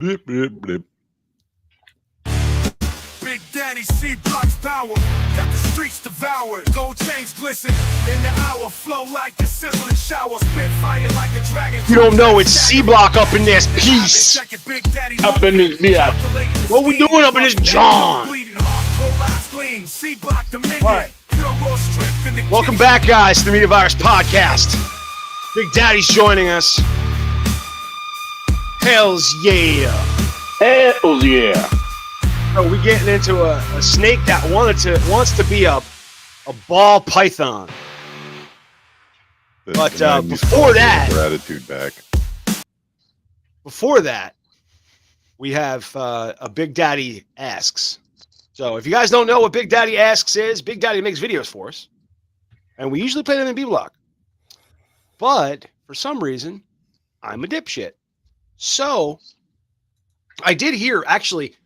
Blip, blip, blip. Big Daddy C blocks power, got the streets devoured. Gold chains glisten in the hour, flow like a sizzling shower, spit fire like a dragon. You don't know it's C Block up in this piece. Up in this bitch. What we doing up in this John? Right. Welcome back, guys, to the Media Virus Podcast. Big Daddy's joining us. Hells yeah. Hells yeah. So we getting into a snake that wants to be a ball python. But before that, attitude back. Before that, we have a Big Daddy Asks. So if you guys don't know what Big Daddy Asks is, Big Daddy makes videos for us, and we usually play them in B Block. But for some reason, I'm a dipshit. So I did hear, actually,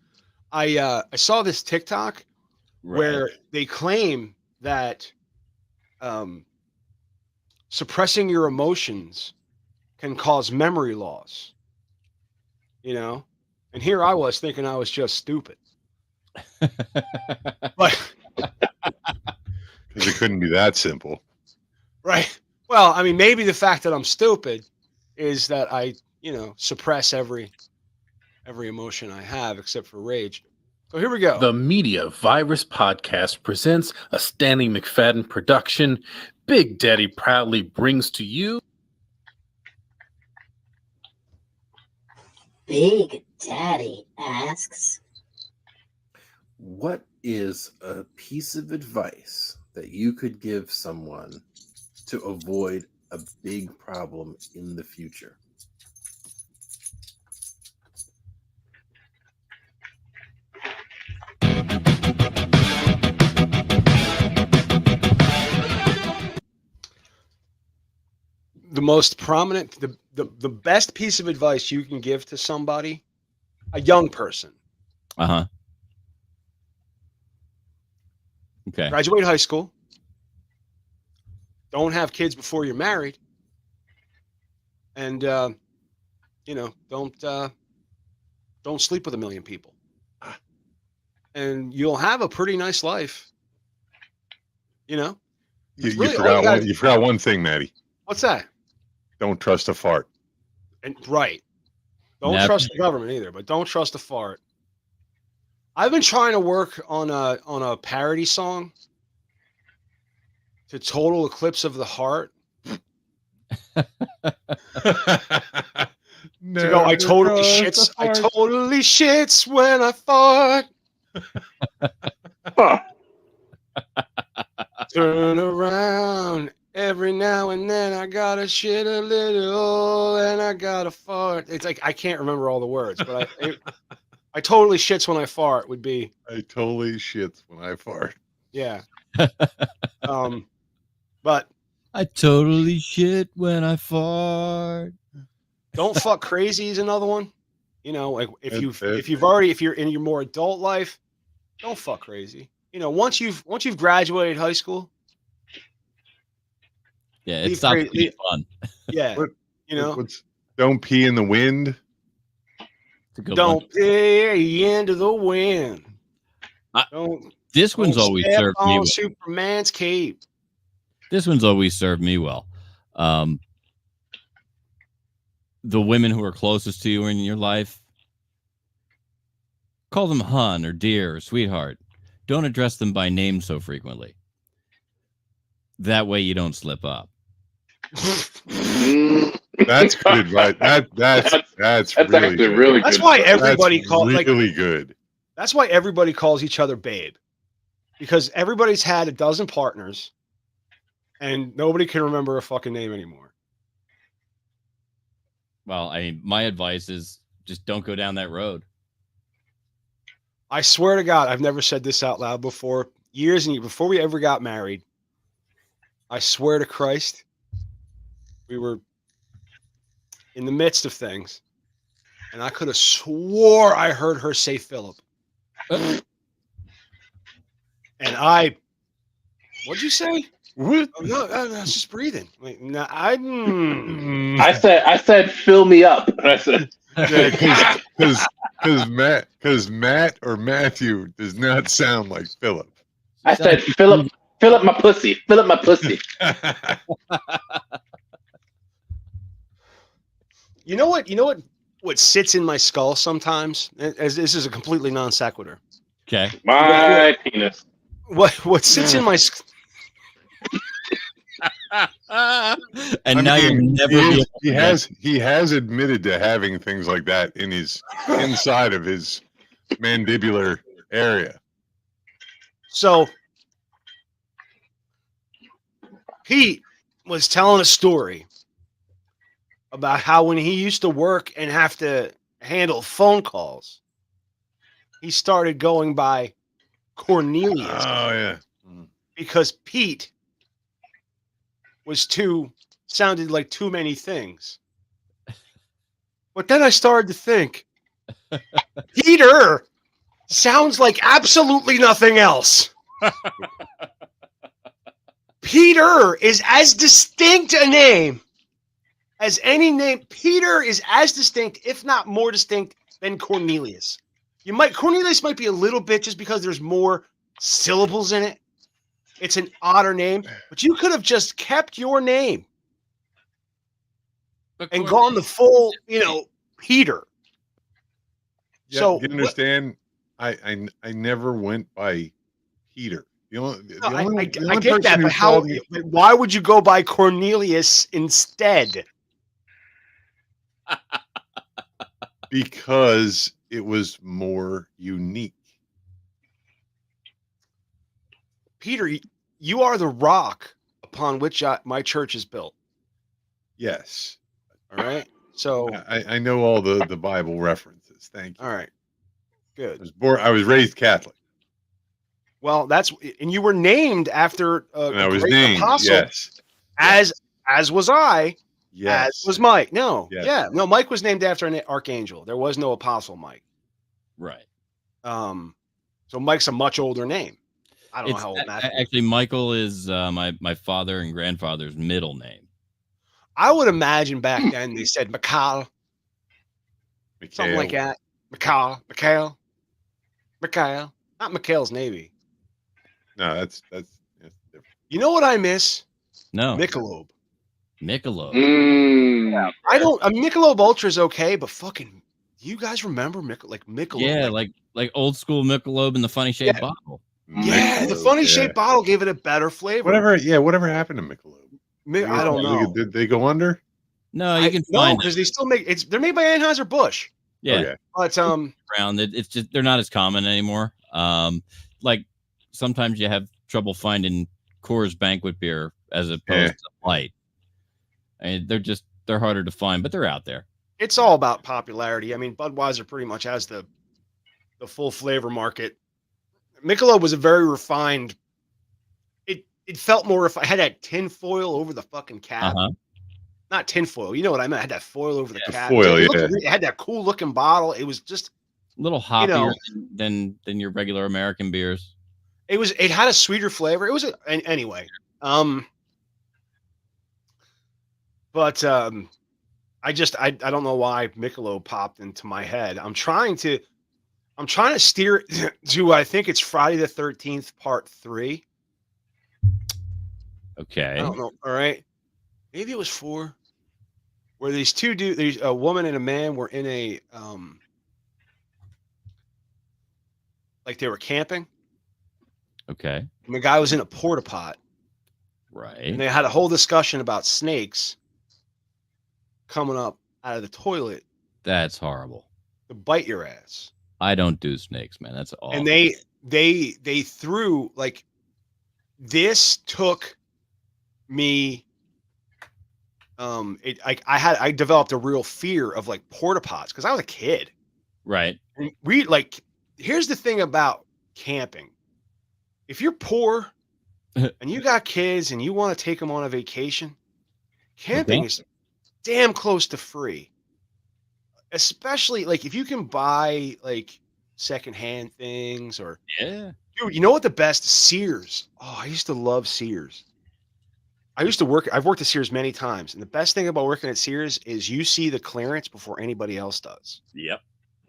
I saw this TikTok where they claim that suppressing your emotions can cause memory loss. You know? And here I was thinking I was just stupid. But Because it couldn't be that simple. Right. Well, I mean, maybe the fact that I'm stupid is that I, suppress every emotion I have except for rage. So here we go. The Media Virus Podcast presents a Stanley McFadden production. Big Daddy proudly brings to you Big Daddy Asks, what is a piece of advice that you could give someone to avoid a big problem in the future? The most prominent, the best piece of advice you can give to somebody, a young person. Okay. Graduate high school. Don't have kids before you're married. And, don't sleep with a million people. And you'll have a pretty nice life. You forgot one thing, Maddie. What's that? Don't trust a fart. And right. Don't trust the government either, but don't trust a fart. I've been trying to work on a parody song to Total Eclipse of the Heart. To go, I totally shits when I fart. Turn around. Every now and then I gotta shit a little and I gotta fart. It's like I can't remember all the words, but I totally shits when I fart would be. I totally shits when I fart. Yeah. But I totally shit when I fart. Don't fuck crazy is another one. Like if you're in your more adult life, don't fuck crazy. Once you've graduated high school. Yeah, it stops being fun. Yeah, don't pee in the wind. Don't pee into the wind. This one's always served me well. Superman's cape. This one's always served me well. The women who are closest to you in your life, call them hun or dear or sweetheart. Don't address them by name so frequently. That way you don't slip up. That's good advice. That's really good. That's why everybody calls really good. That's why everybody calls each other babe, because everybody's had a dozen partners, and nobody can remember a fucking name anymore. Well, my advice is just don't go down that road. I swear to God, I've never said this out loud before. Years and years before we ever got married, I swear to Christ, we were in the midst of things, and I could have swore I heard her say Philip. And what'd you say? What? Oh, no, I was just breathing. Wait, no, I said, fill me up. And I said, Yeah, because Matt or Matthew does not sound like Philip. I said, Philip my pussy. Philip my pussy. You know what? What sits in my skull sometimes? As this is a completely non sequitur. Okay. My penis. What sits in my And now you'll never be able to he has admitted to having things like that in his inside of his mandibular area. So Pete was telling a story about how when he used to work and have to handle phone calls, he started going by Cornelius Oh yeah. because Pete sounded like too many things. But then I started to think, Peter sounds like absolutely nothing else. Peter is as distinct a name as any name. Peter is as distinct, if not more distinct, than Cornelius. Cornelius might be a little bit just because there's more syllables in it. It's an odder name, but you could have just kept your name and gone the full, Peter. Yeah, So you understand? I never went by Peter. I get that, but why would you go by Cornelius instead? Because it was more unique. Peter, you are the rock upon which my church is built. Yes. All right. So I know all the Bible references. Thank you. all right. Good. I was raised Catholic. Well, and you were named after I was great named. apostle, Yes. as was I. Yes. As was Mike. No. Yes. Yeah. No, Mike was named after an archangel. There was no apostle Mike. Right. So Mike's a much older name. I don't know how old Matt is. Actually, Michael is my father and grandfather's middle name. I would imagine back then they said Mikhail. Something like that. Mikhail. Not Mikhail's Navy. No, that's different. You know what I miss? No. Michelob. Mm. I don't. A Michelob Ultra is okay, but fucking, do you guys remember Michelob? Yeah, like old school Michelob in the funny shaped bottle. Yeah, the funny shaped bottle gave it a better flavor. Whatever happened to Michelob? I don't know. Did they go under? No, you can find because they still make they're made by Anheuser-Busch. Yeah. Okay. But around it's just they're not as common anymore. Like sometimes you have trouble finding Coors Banquet beer as opposed to light. And they're harder to find, but they're out there. It's all about popularity. I mean, Budweiser pretty much has the full flavor market. Michelob was a very refined. It felt more refined. Had that tin foil over the fucking cap. Not tin foil. You know what I meant? Had that foil over the cap. Foil, It had that cool looking bottle. It was just A little hoppier than your regular American beers. It had a sweeter flavor. It was anyway. But I don't know why Michelob popped into my head. I'm trying to steer it to, I think it's Friday the 13th, part 3. Okay. I don't know. All right. Maybe it was 4. Where these two there's a woman and a man were in a like they were camping. Okay. And the guy was in a porta pot. Right. And they had a whole discussion about snakes coming up out of the toilet That's horrible. to bite your ass. I don't do snakes, man. That's awful. And they threw like this took me I developed a real fear of like porta pots because I was a kid. Right. And here's the thing about camping. If you're poor and you got kids and you want to take them on a vacation, camping is damn close to free. Especially like if you can buy like secondhand things or Yeah. dude, you know what the best Sears? Oh, I used to love Sears. I've worked at Sears many times, and the best thing about working at Sears is you see the clearance before anybody else does. Yep.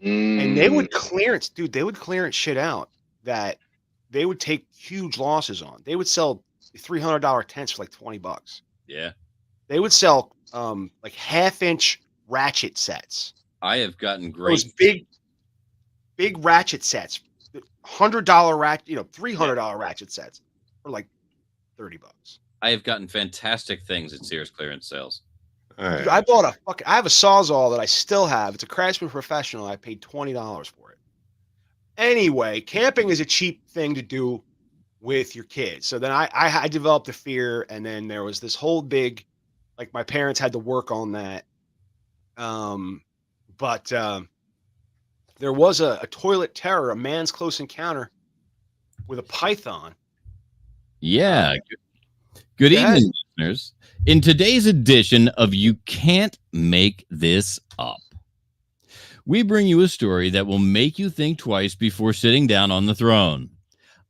And they would clearance, dude. They would clearance shit out that they would take huge losses on. They would sell $300 tents for like $20. Yeah. They would sell like 1/2-inch ratchet sets. I have gotten great. Those big ratchet sets, $100 ratchet, $300 ratchet sets for like $30. I have gotten fantastic things at Sears clearance sales. Dude, I bought I have a Sawzall that I still have. It's a Craftsman Professional. I paid $20 for it. Anyway, camping is a cheap thing to do with your kids. So then I developed a fear, and then there was this whole big, like my parents had to work on that. But there was a toilet terror, a man's close encounter with a python. Yeah. Good evening, listeners. In today's edition of You Can't Make This Up, we bring you a story that will make you think twice before sitting down on the throne.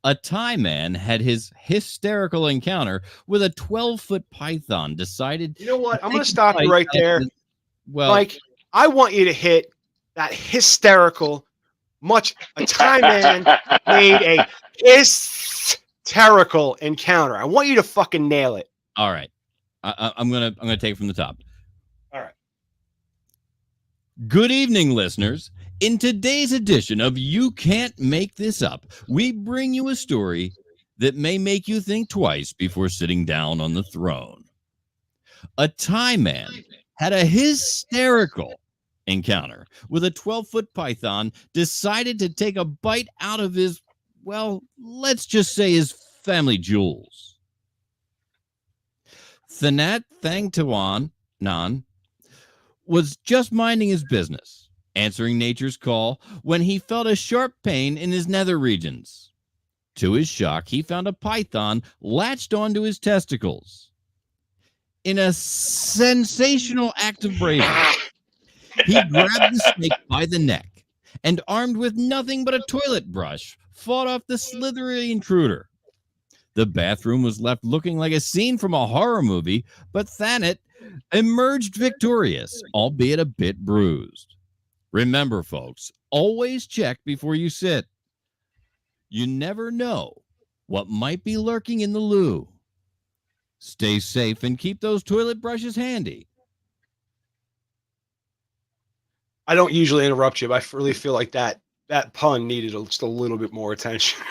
A Thai man had his hysterical encounter with a 12-foot python. Decided, you know what? I'm going to stop you right there. Well, Mike, I want you to hit that hysterical. A Thai man made a hysterical encounter. I want you to fucking nail it. all right. I'm gonna take it from the top. All right. Good evening, listeners. In today's edition of You Can't Make This Up, we bring you a story that may make you think twice before sitting down on the throne. A Thai man had a hysterical encounter with a 12-foot python, decided to take a bite out of his, well, let's just say his family jewels. Thanat Thang Tuan Nan was just minding his business, answering nature's call, when he felt a sharp pain in his nether regions. To his shock, he found a python latched onto his testicles. In a sensational act of bravery, he grabbed the snake by the neck and, armed with nothing but a toilet brush, fought off the slithery intruder. The bathroom was left looking like a scene from a horror movie, but Thanet emerged victorious, albeit a bit bruised. Remember, folks, always check before you sit. You never know what might be lurking in the loo. Stay safe and keep those toilet brushes handy. I don't usually interrupt you, but I really feel like that pun needed just a little bit more attention.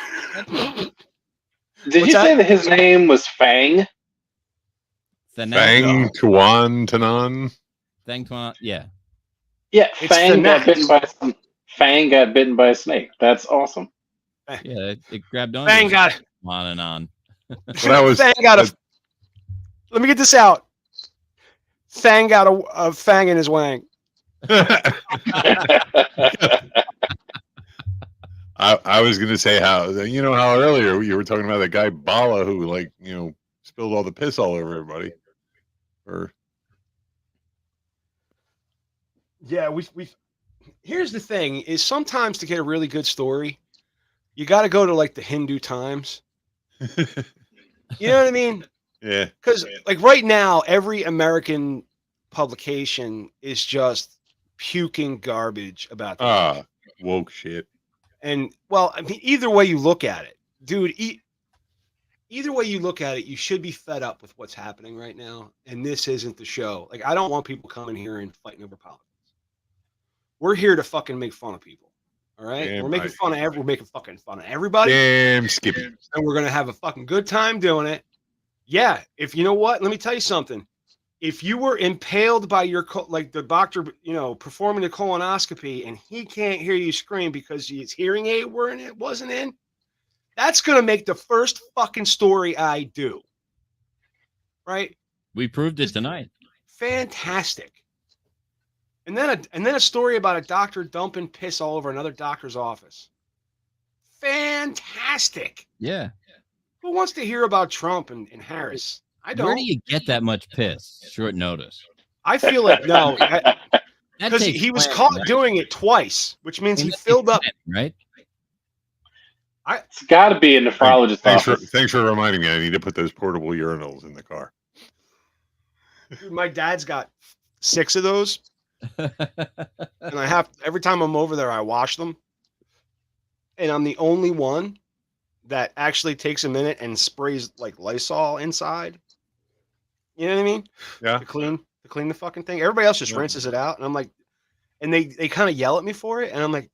Did you say that his name was Fang? Fang Tuan Tanan. Thang Tuan, yeah. Yeah, It's Fang got Thanet. bitten by a snake. That's awesome. Yeah, it grabbed on. Fang got it. On and on. That was Fang got a. Let me get this out. Fang got a fang in his wang. I was going to say how earlier you were talking about that guy Bala who spilled all the piss all over everybody. Yeah, we. Here's the thing: is sometimes to get a really good story, you got to go to like the Hindu Times. You know what I mean? Yeah. Because like right now, every American publication is just puking garbage about that. Woke shit. And well, I mean, either way you look at it, dude, either way you look at it, you should be fed up with what's happening right now. And this isn't the show. Like, I don't want people coming here and fighting over politics. We're here to fucking make fun of people. All right. Damn we're making right. fun of we're making fucking fun of everybody. Damn Skippy. And we're gonna have a fucking good time doing it. Yeah. If you know what, let me tell you something. If you were impaled by like the doctor, performing the colonoscopy, and he can't hear you scream because his hearing aid wasn't in, that's gonna make the first fucking story I do. Right? We proved it tonight. Fantastic. And then a story about a doctor dumping piss all over another doctor's office. Fantastic. Yeah. Who wants to hear about Trump and Harris? I don't. Where do you get that much piss? Short notice. I feel like no, because takes he was planning, caught right? doing it twice, which means And he that filled takes up. planning, right? It's got to be a nephrologist's Thanks office. for reminding me. I need to put those portable urinals in the car. Dude, my dad's got 6 of those, and I have every time I'm over there, I wash them, and I'm the only one that actually takes a minute and sprays like Lysol inside. You know what I mean? Yeah. To clean the fucking thing. Everybody else just Yeah. rinses it out, and I'm like, and they kind of yell at me for it, and I'm like,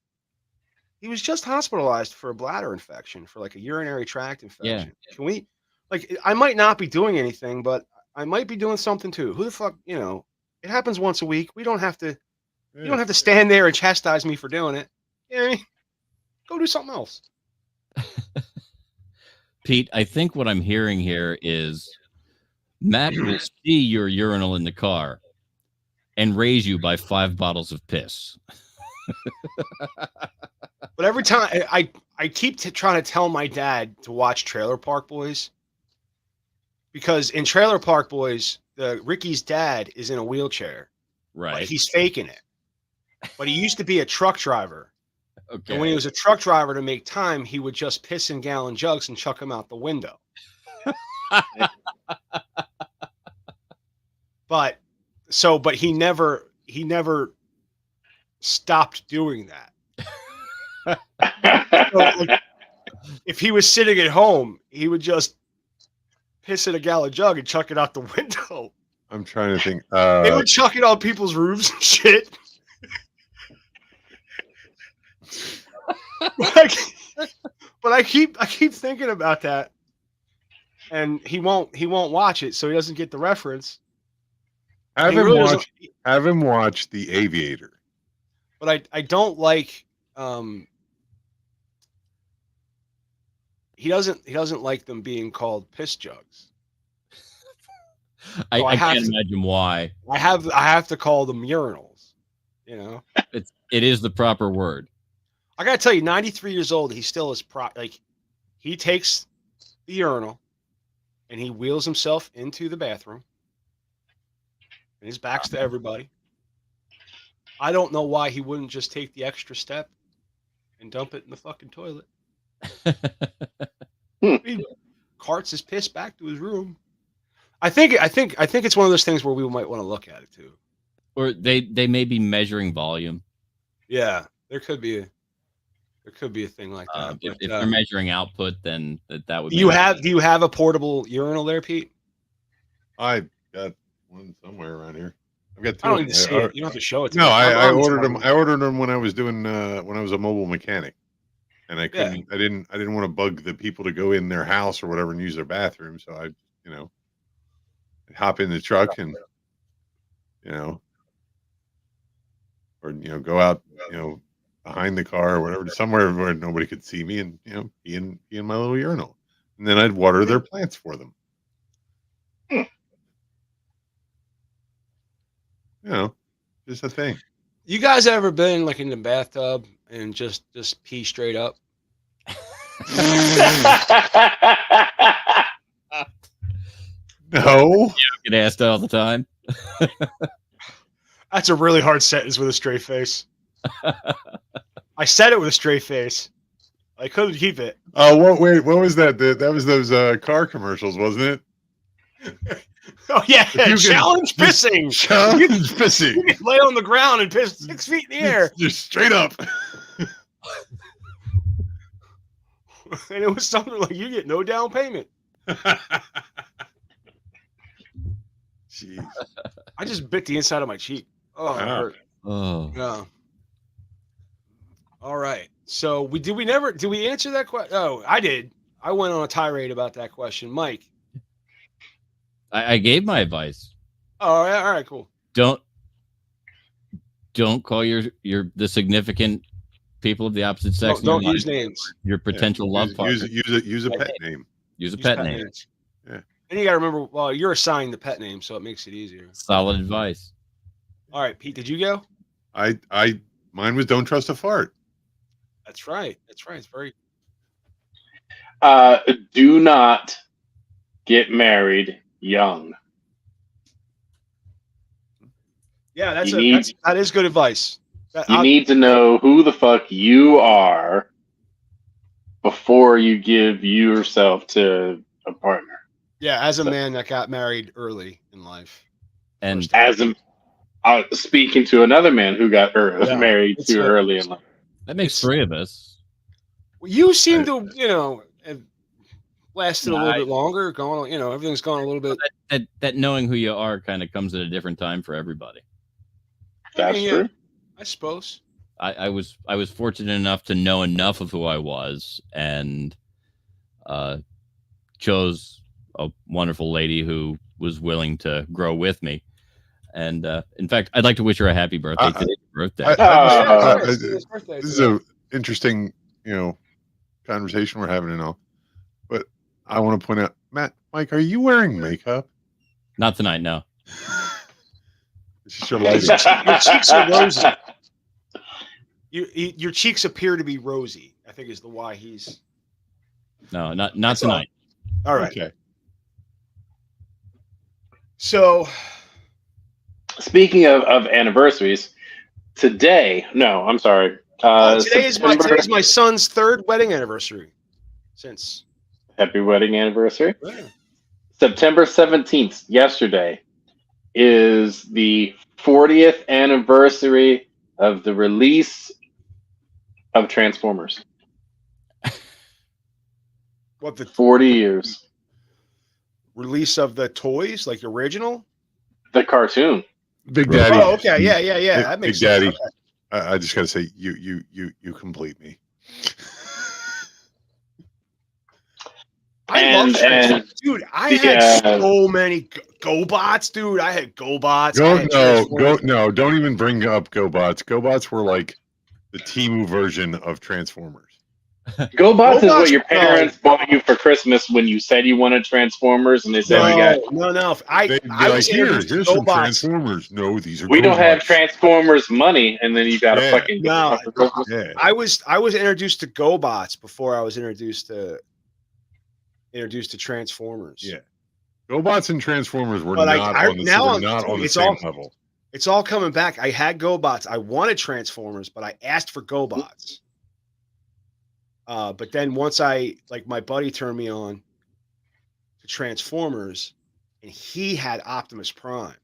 he was just hospitalized for a bladder infection, for like a urinary tract infection. Can we, like, I might not be doing anything, but I might be doing something too. Who the fuck, you know? It happens once a week. We don't have to. You don't have to stand there and chastise me for doing it. You know what I mean? Go do something else. Pete, I think what I'm hearing here is Matt will see your urinal in the car and raise you by 5 bottles of piss. But every time I keep trying to tell my dad to watch Trailer Park Boys, because in Trailer Park Boys, Ricky's dad is in a wheelchair. Right. But he's faking it. But he used to be a truck driver. Okay. And when he was a truck driver, to make time, he would just piss in gallon jugs and chuck them out the window. But he never stopped doing that. So, like, if he was sitting at home, he would just piss in a gallon jug and chuck it out the window. I'm trying to think. They would chuck it on people's roofs and shit. But I keep thinking about that, and he won't watch it, so he doesn't get the reference. have He him really watch. doesn't- Have him watch The Aviator. But I don't like he doesn't like them being called piss jugs. I I have can't to- imagine why. I have to call them urinals. You know, It is the proper word. I gotta tell you, 93 years old, he still is he takes the urinal and he wheels himself into the bathroom, and his back's to everybody. I don't know why he wouldn't just take the extra step and dump it in the fucking toilet. He carts his piss back to his room. I think it's one of those things where we might want to look at it too. Or they may be measuring volume. Yeah, there could be a thing like that. If But, they're measuring output, then that would. do you have a portable urinal there, Pete? I got one somewhere around here. I've got 2. I don't need to see it. You don't have to show it to No, me. I I'm ordered them. trying. I ordered them when I was doing when I was a mobile mechanic, and I couldn't. I didn't want to bug the people to go in their house or whatever and use their bathroom. So I, hop in the truck and, or go out, behind the car or whatever, somewhere where nobody could see me, and be in my little urinal, and then I'd water their plants for them. Just a thing. You guys ever been like in the bathtub and just pee straight up? No. get asked all the time. That's a really hard sentence with a straight face. I said it with a straight face. I couldn't keep it. Oh, wait, what was that? That was those car commercials, wasn't it? Oh yeah, If you can- challenge pissing. Challenge pissing. You can lay on the ground and piss 6 feet in the air. Just straight up. And it was something like, you get no down payment. Jeez. I just bit the inside of my cheek. Oh, it hurt. Oh, Yeah. All right. So did we answer that question? Oh, I did. I went on a tirade about that question. Mike. I gave my advice. Oh, all right, cool. Don't call the significant people of the opposite sex. Don't use names. Your potential love partner. Use a pet name. Use a Use pet name. names. Yeah. And you got to remember, well, you're assigning the pet name, so it makes it easier. Solid advice. All right, Pete, did you go? Mine was don't trust a fart. That's right. It's very. Do not get married young. Yeah, You that is good advice. You need to know who the fuck you are before you give yourself to a partner. Yeah, as a man that got married early in life. And First time. As speaking to another man who got Yeah, married it's too a- early in life. that makes It's- 3 of us. You seem to, have lasted a Yeah, little bit longer. Going, everything's gone a little bit. That knowing who you are kind of comes at a different time for everybody. That's yeah, true. I suppose. I was fortunate enough to know enough of who I was, and chose a wonderful lady who was willing to grow with me. And in fact, I'd like to wish her a happy birthday. Today's her birthday. This is a interesting, conversation we're having and all. But I want to point out, Mike, are you wearing makeup? Not tonight, no. It's just your lighting. Your cheeks are rosy. Your cheeks appear to be rosy, I think is the why he's. No, not That's tonight. All right. Okay. So, Speaking of anniversaries, today, no, I'm sorry. today is my son's 3rd wedding anniversary. Since Happy wedding anniversary. yeah. September 17th, yesterday, is the 40th anniversary of the release of Transformers. What the 40 years. release of the toys, like the original? The cartoon. Big Daddy. Oh, okay, yeah. That makes Big sense. Daddy. Okay. I just got to say, you complete me. I love And- Transformers. Dude, I had so many GoBots, dude. I had GoBots. I had Transformers. Don't even bring up GoBots. GoBots were like the Temu version of Transformers. GoBots is what GoBots, your parents bought you for Christmas when you said you wanted Transformers, and they said you got. No. They'd be I like, was introduced to here's some GoBots. Transformers. No, these are We don't have GoBots. Transformers money, and then you got a Yeah. fucking. No. for Christmas. Yeah. I was introduced to GoBots before I was introduced to Transformers. Yeah. GoBots and Transformers were But not on the it's same all- level. It's all coming back. I had GoBots. I wanted Transformers, but I asked for GoBots. But then once my buddy turned me on to Transformers, and he had Optimus Prime,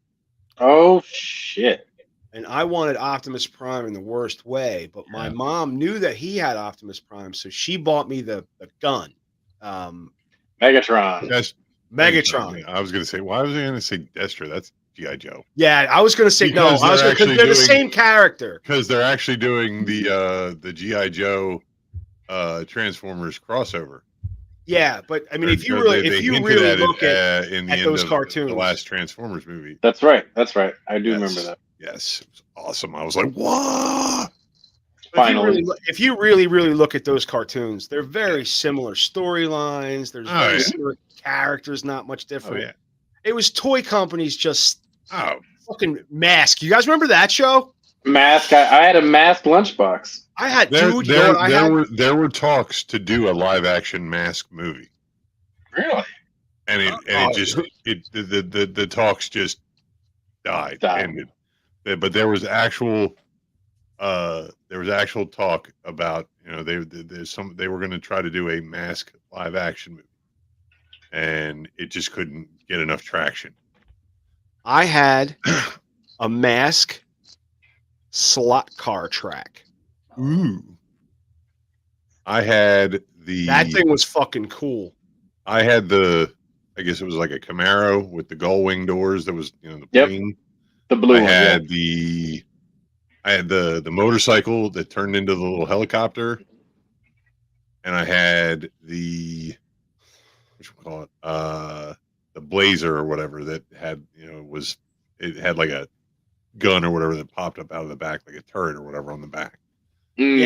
Oh shit! and I wanted Optimus Prime in the worst way. But my mom knew that he had Optimus Prime, so she bought me the gun, Megatron. That's Megatron. I was going to say, why was I going to say Destra? That's G.I. Joe. Yeah, I was going to say Because no. I was they're because actually they're the doing- same character. Because they're actually doing the G.I. Joe Transformers crossover. Yeah, but I mean, if you They really hinted look at in the at end those of cartoons. the last Transformers movie. That's right. I do Yes. remember that. Yes, it was awesome. I was like, what? Finally. If you really look at those cartoons, they're very similar storylines. There's very yeah. similar characters, not much Oh different. yeah. It was toy companies just Oh, fucking Mask. You guys remember that show? Mask. I had a Mask lunchbox. I had there dude. were talks to do a live action Mask movie, Really? and the talks just died. Ended. But there was actual talk about they were going to try to do a Mask live action movie, and it just couldn't get enough traction. I had a Mask slot car track. Ooh. I had That thing was fucking cool. I had I guess it was like a Camaro with the gull wing doors that was, the Yep. plane. The blue I one. had the motorcycle that turned into the little helicopter. And I had the Blazer or whatever that had, it had like a gun or whatever that popped up out of the back, like a turret or whatever on the back. Mm.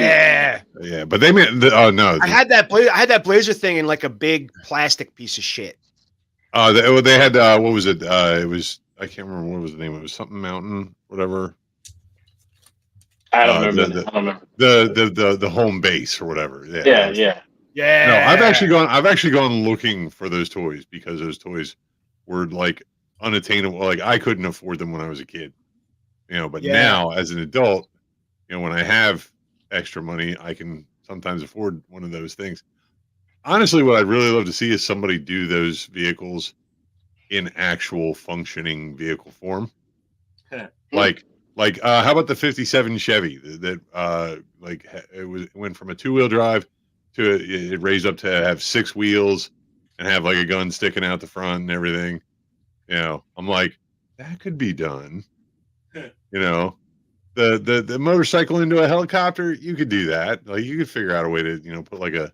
Yeah. But they made no. I had that Blazer thing in like a big plastic piece of shit. They had what was it? It was, I can't remember what was the name. It was something Mountain, whatever. I don't remember. I don't remember. The home base or whatever. Yeah. No, I've actually gone looking for those toys because those toys were like unattainable. Like I couldn't afford them when I was a kid. But now as an adult, when I have extra money, I can sometimes afford one of those things. Honestly, what I'd really love to see is somebody do those vehicles in actual functioning vehicle form. like how about the 57 Chevy that it went from a 2-wheel drive to it raised up to have 6 wheels and have like a gun sticking out the front and everything. You know, I'm like, that could be done. You know, the motorcycle into a helicopter, you could do that. Like you could figure out a way to, you know, put like a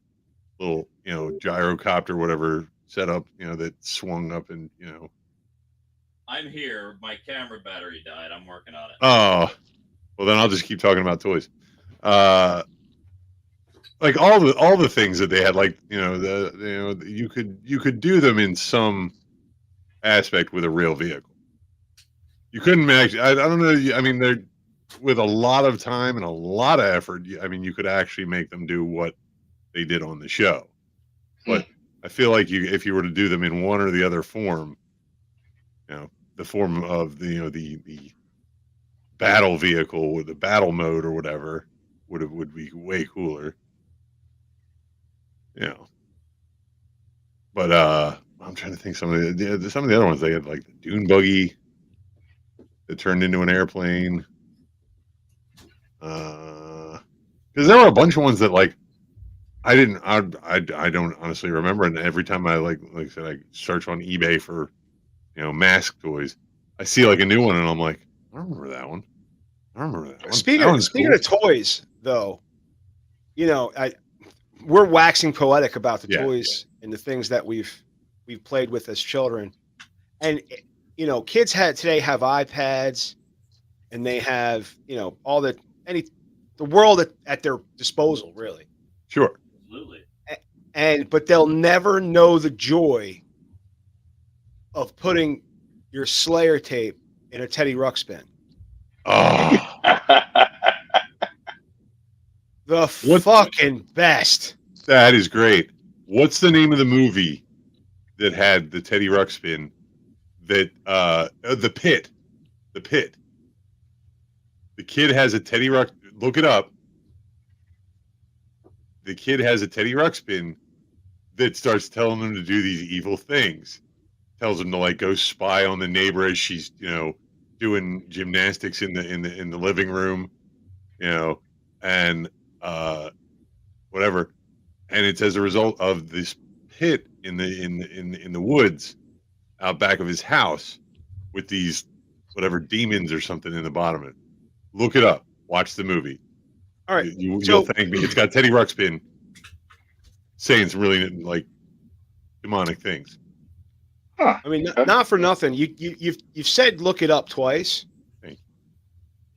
little, you know, gyrocopter, whatever setup, you know, that swung up and, you know. I'm here. My camera battery died. I'm working on it. Oh, well then I'll just keep talking about toys. Like all the things that they had, like, you know, you could do them in some aspect with a real vehicle. You couldn't actually, I don't know. I mean, they're with a lot of time and a lot of effort. I mean, you could actually make them do what they did on the show. But I feel like if you were to do them in one or the other form, you know, the form of the, you know, the battle vehicle with the battle mode or whatever would be way cooler. You know. But I'm trying to think some of the other ones. They had like the dune buggy that turned into an airplane. Because there were a bunch of ones that like I don't honestly remember. And every time I like I said, I search on eBay for, you know, mask toys, I see like a new one and I'm like, I don't remember that one. I don't remember that one. Speaking of toys, though, you know, we're waxing poetic about the toys and the things that we've played with as children, and you know, kids today have iPads, and they have, you know, all the world at their disposal, really. Sure. Absolutely. But they'll never know the joy of putting your Slayer tape in a Teddy Ruxpin. Oh, the fucking best. That is great. What's the name of the movie that had the Teddy Ruxpin? That The Pit. The Pit. The kid has a Teddy Ruxpin. Look it up. The kid has a Teddy Ruxpin that starts telling him to do these evil things. Tells him to like go spy on the neighbor as she's, you know, doing gymnastics in the living room, you know, and whatever. And it's as a result of this pit in the woods out back of his house with these whatever demons or something in the bottom of it. Look it up. Watch the movie. All right. You'll thank me. It's got Teddy Ruxpin saying some really like demonic things. Huh. I mean, not for nothing. You've said look it up twice. Thank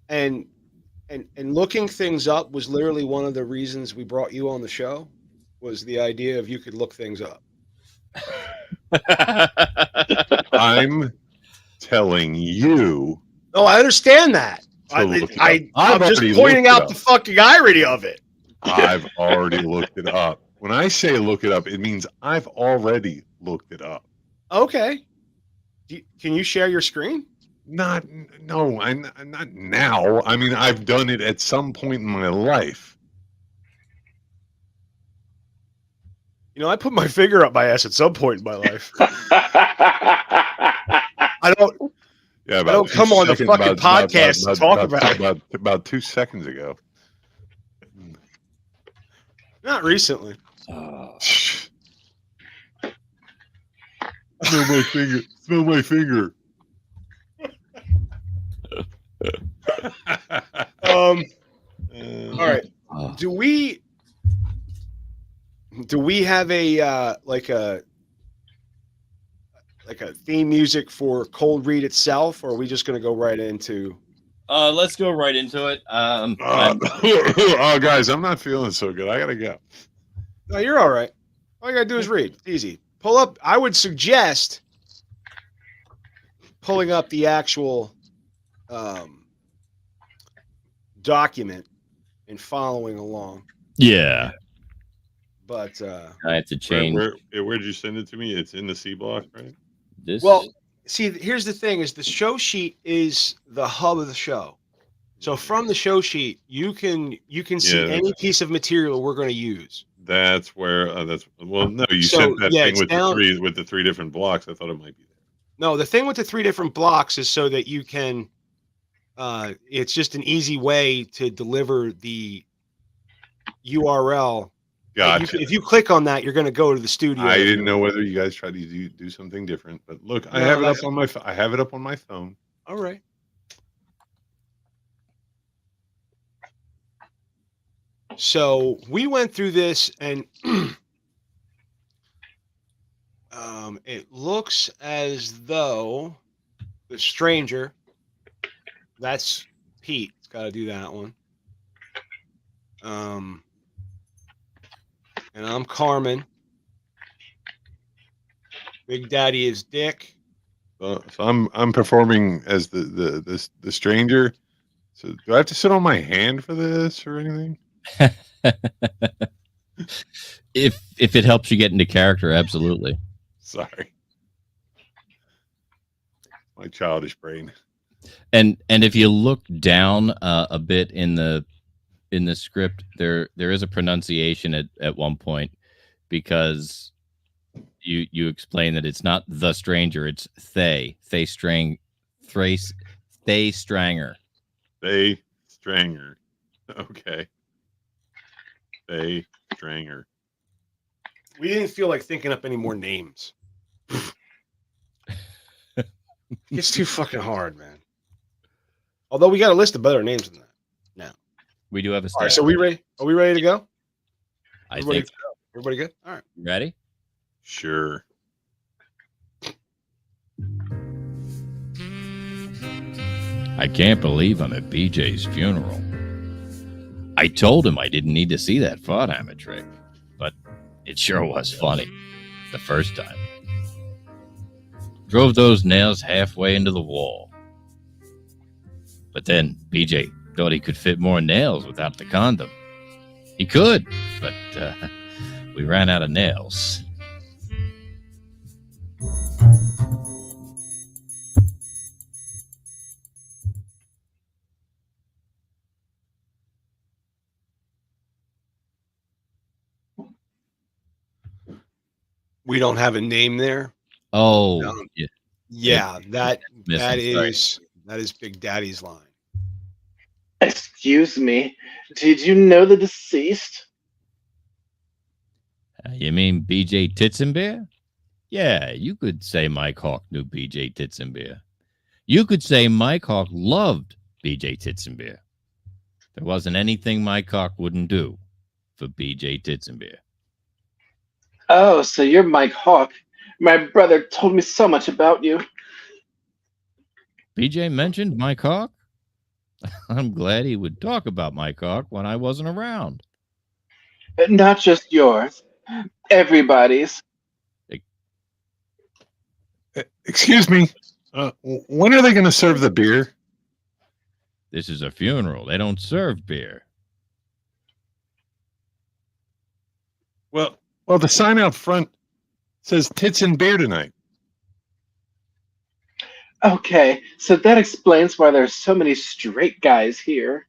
you. And looking things up was literally one of the reasons we brought you on the show, was the idea of you could look things up. I'm telling you. No, I understand that. I'm just pointing out the fucking irony of it. I've already looked it up. When I say look it up, it means I've already looked it up. Okay. Can you share your screen? Not now. I mean, I've done it at some point in my life. You know, I put my finger up my ass at some point in my life. I don't. Yeah, I don't come on the fucking podcast to talk about it. About 2 seconds ago. Not recently. Smell my finger. Smell my finger. All right. Do we have a like a theme music for Cold Read itself, or are we just going to go right into? Let's go right into it. Oh, guys, I'm not feeling so good. I gotta go. No, you're all right. All you gotta do is read. It's easy. Pull up. I would suggest pulling up the actual document and following along. Yeah. But I have to change. Where'd you send it to me? It's in the C block, right? Well, see, here's the thing: is the show sheet is the hub of the show. So from the show sheet, you can see any piece of material we're going to use. That's where no, you sent that thing with the three different blocks. I thought it might be there. No, the thing with the 3 different blocks is so that you can it's just an easy way to deliver the URL. Gotcha. If you click on that, you're going to go to the studio. I didn't know whether you guys tried to do something different, but look, I have it up on my. I have it up on my phone. All right. So we went through this, and it looks as though the stranger, that's Pete. It's got to do that one. And I'm Carmen. Big Daddy is Dick. So I'm performing as the stranger. So do I have to sit on my hand for this or anything? If it helps you get into character, absolutely. Sorry, my childish brain. And if you look down a bit in the script, there is a pronunciation at one point, because you explain that it's not the stranger, it's Thay Stranger. Thay Stranger. Okay. Thay Stranger. We didn't feel like thinking up any more names. It's too fucking hard, man. Although we got a list of better names than that now. We do have a All right, so we ready? Are we ready to go? I think so. Everybody good? All right. Ready? Sure. I can't believe I'm at BJ's funeral. I told him I didn't need to see that Fodhammer trick, but it sure was funny the first time. Drove those nails halfway into the wall. But then BJ thought he could fit more nails without the condom. He could, but we ran out of nails. We don't have a name there. Oh, No. yeah. Yeah, that Missing, is Big Daddy's line. Excuse me, did you know the deceased? You mean BJ Titzenbeer? Yeah, you could say Mike Hawk knew BJ Titzenbeer. You could say Mike Hawk loved BJ Titzenbeer. There wasn't anything Mike Hawk wouldn't do for BJ Titzenbeer. Oh, so you're Mike Hawk. My brother told me so much about you. BJ mentioned Mike Hawk? I'm glad he would talk about Mike Hawk when I wasn't around. Not just yours, everybody's. Excuse me. When are they going to serve the beer? This is a funeral. They don't serve beer. Well, the sign out front says tits and beer tonight. Okay, so that explains why there's so many straight guys here.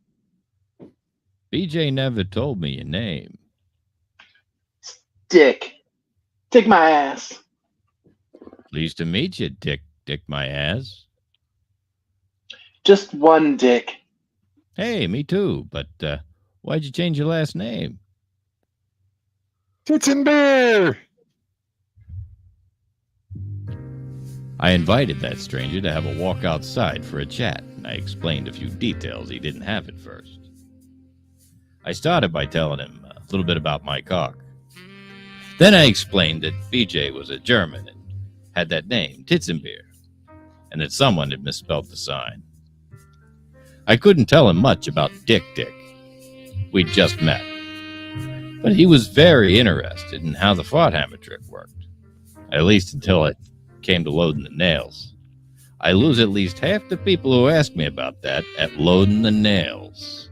BJ never told me your name. Dick. Dick my ass. Pleased to meet you, Dick my ass. Just one Dick. Hey, me too, but why'd you change your last name? Tits and beer. I invited that stranger to have a walk outside for a chat, and I explained a few details he didn't have at first. I started by telling him a little bit about Mike Hawk. Then I explained that BJ was a German and had that name, Titzenbeer, and that someone had misspelled the sign. I couldn't tell him much about Dick. We'd just met. But he was very interested in how the Fodhammer trick worked, at least until it came to loading the nails. I lose at least half the people who ask me about that at loading the nails.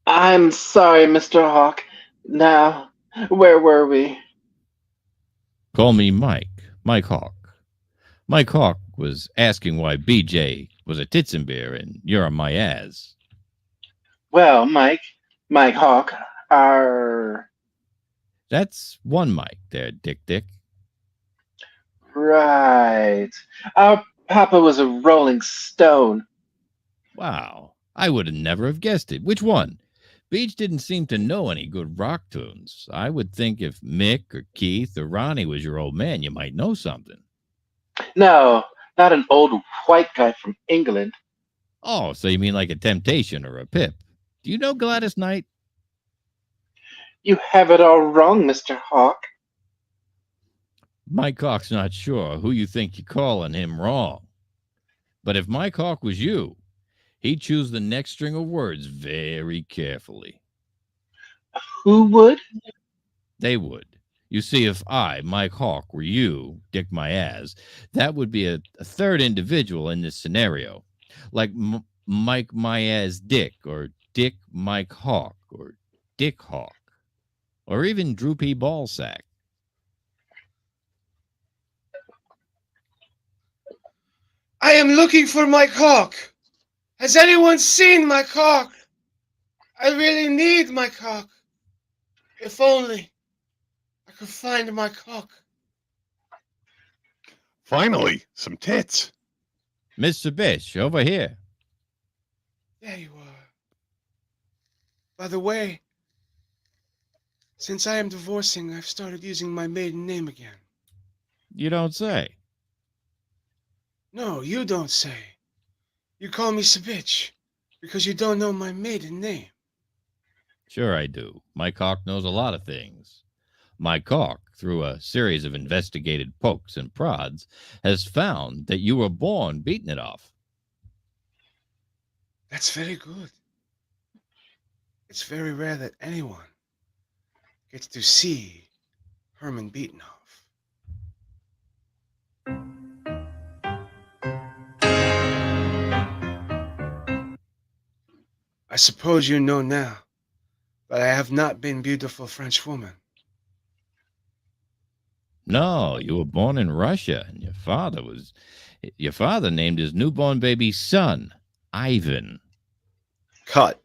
I'm sorry, Mr. Hawk. Now, where were we? Call me Mike Hawk. Mike Hawk was asking why BJ was a Titzenbeer and you're my ass. Well, Mike Hawk, That's one Mike there, Dick. Right. Our papa was a Rolling Stone. Wow. I would have never have guessed it. Which one? Beach didn't seem to know any good rock tunes. I would think if Mick or Keith or Ronnie was your old man, you might know something. No, not an old white guy from England. Oh, so you mean like a Temptation or a Pip? Do you know Gladys Knight? You have it all wrong, Mr. Hawk. Mike Hawk's not sure who you think you're calling him wrong. But if Mike Hawk was you, he'd choose the next string of words very carefully. Who would? They would. You see, if I, Mike Hawk, were you, Dick my ass, that would be a third individual in this scenario. Like Mike my ass Dick, or Dick Mike Hawk, or Dick Hawk, or even Droopy Ballsack. I am looking for Mike Hawk. Has anyone seen Mike Hawk? I really need Mike Hawk. If only I could find Mike Hawk. Finally, some tits. Mr. Bish, over here. There you are. By the way, since I am divorcing, I've started using my maiden name again. You don't say. No, you don't say. You call me Sabitch because you don't know my maiden name. Sure I do. Mike Hawk knows a lot of things. Mike Hawk, through a series of investigated pokes and prods, has found that you were born beating it off. That's very good. It's very rare that anyone gets to see Herman beaten off. I suppose you know now that I have not been beautiful French woman. No, you were born in Russia, and your father named his newborn baby son Ivan. Cut.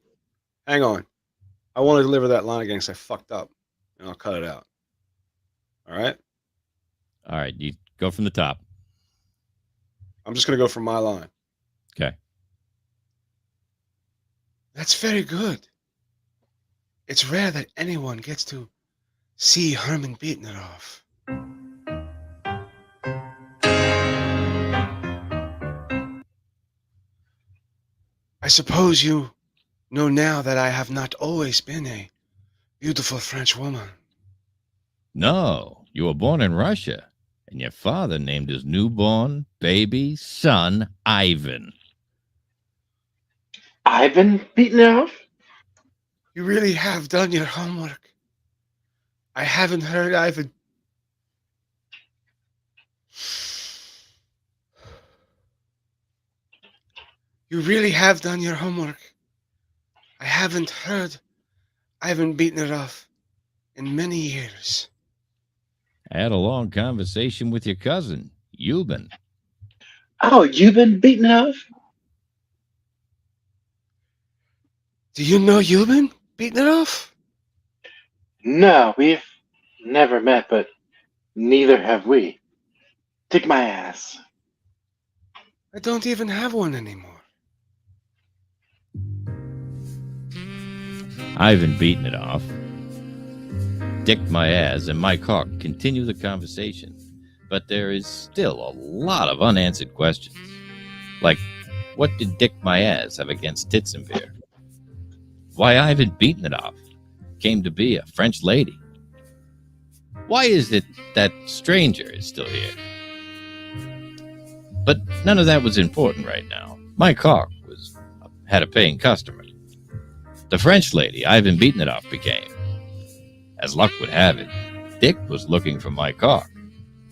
Hang on. I want to deliver that line again because I fucked up, and I'll cut it out. All right? All right, you go from the top. I'm just going to go from my line. Okay. That's very good. It's rare that anyone gets to see Herman beating it off. I suppose you know now that I have not always been a beautiful French woman. No, you were born in Russia, and your father named his newborn baby son Ivan. Ivan beaten off? You really have done your homework. I haven't heard Ivan. You really have done your homework. I haven't heard Ivan beaten it off in many years. I had a long conversation with your cousin, Euban. Oh, you've been beaten off? Do you know Euban beating it off? No, we've never met, but neither have we. Dig my ass. I don't even have one anymore. Ivan beating it off. Dick my ass and Mike Hawk continue the conversation, but there is still a lot of unanswered questions. Like, what did Dick my ass have against tits and beer? Why Ivan beating it off came to be a French lady? Why is it that stranger is still here? But none of that was important right now. Mike Hawk had a paying customer. The French lady Ivan beating it off became. As luck would have it, Dick was looking for Mike Hawk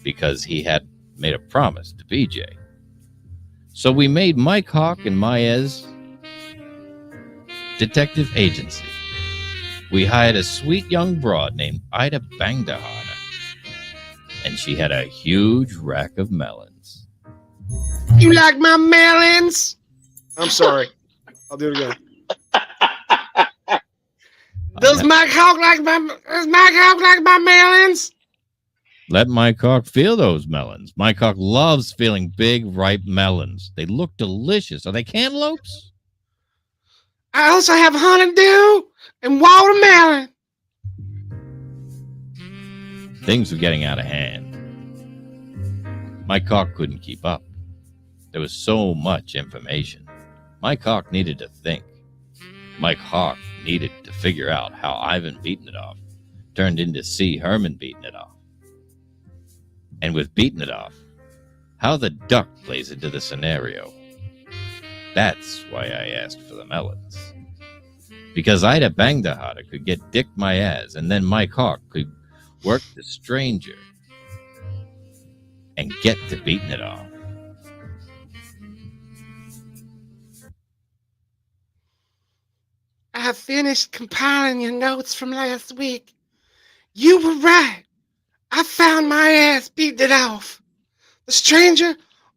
because he had made a promise to BJ. So we made Mike Hawk and Maya's detective agency. We hired a sweet young broad named Ida Bangdahana, and she had a huge rack of melons. You like my melons? I'm sorry. I'll do it again. Does Mike Hawk like my melons? Let Mike Hawk feel those melons. Mike Hawk loves feeling big, ripe melons. They look delicious. Are they cantaloupes? I also have honeydew and watermelon. Things were getting out of hand. Mike Hawk couldn't keep up. There was so much information. Mike Hawk needed to think. Mike Hawk needed to figure out how Ivan beating it off turned into C. Herman beating it off. And with beating it off, how the duck plays into the scenario. That's why I asked for the melons. Because Ida Bangdahada could get Dick my ass, and then Mike Hawk could work the stranger and get to beating it off. I have finished compiling your notes from last week. You were right. I found my ass beating it off. The stranger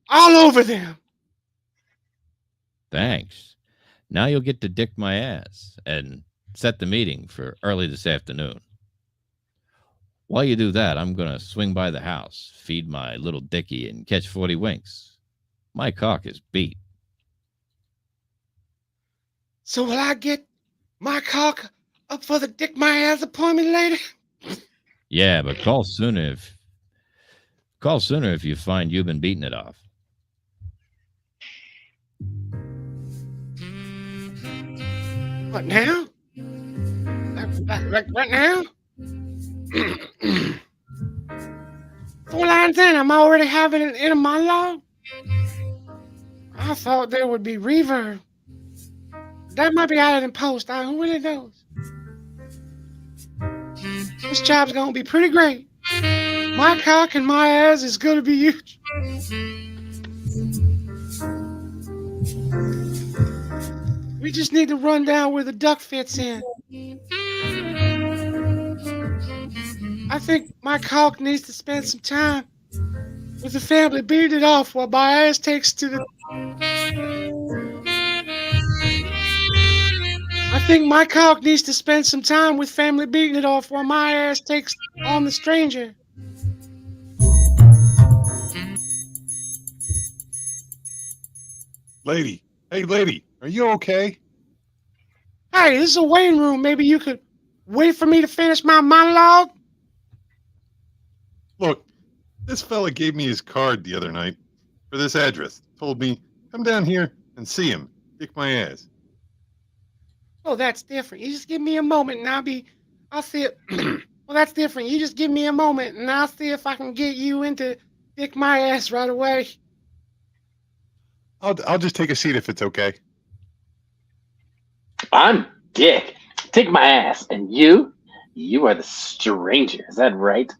all over them. Thanks. Now you'll get to dick my ass and set the meeting for early this afternoon. While you do that, I'm going to swing by the house, feed my little dickie, and catch 40 winks. Mike Hawk is beat. So will I get Mike Hawk up for the dick my ass appointment later? Yeah, but call sooner if you find you've been beating it off. What now? Right now? 4 lines in, I'm already having it in a monologue? I thought there would be reverb. That might be added in post. Who really knows? This job's gonna be pretty great. My cock and my ass is gonna be huge. We just need to run down where the duck fits in. I think my cock needs to spend some time with the family, beat it off while my ass takes to the. I think my cock needs to spend some time with family beating it off while my ass takes on the stranger. Lady. Hey, lady. Are you okay? Hey, this is a waiting room. Maybe you could wait for me to finish my monologue? Look, this fella gave me his card the other night for this address. Told me, come down here and see him. Kick my ass. Oh, that's different. You just give me a moment and I'll see it. Well, that's different. You just give me a moment and I'll see if I can get you into dick my ass right away. I'll just take a seat if it's okay. I'm Dick. Take my ass. And you are the stranger. Is that right?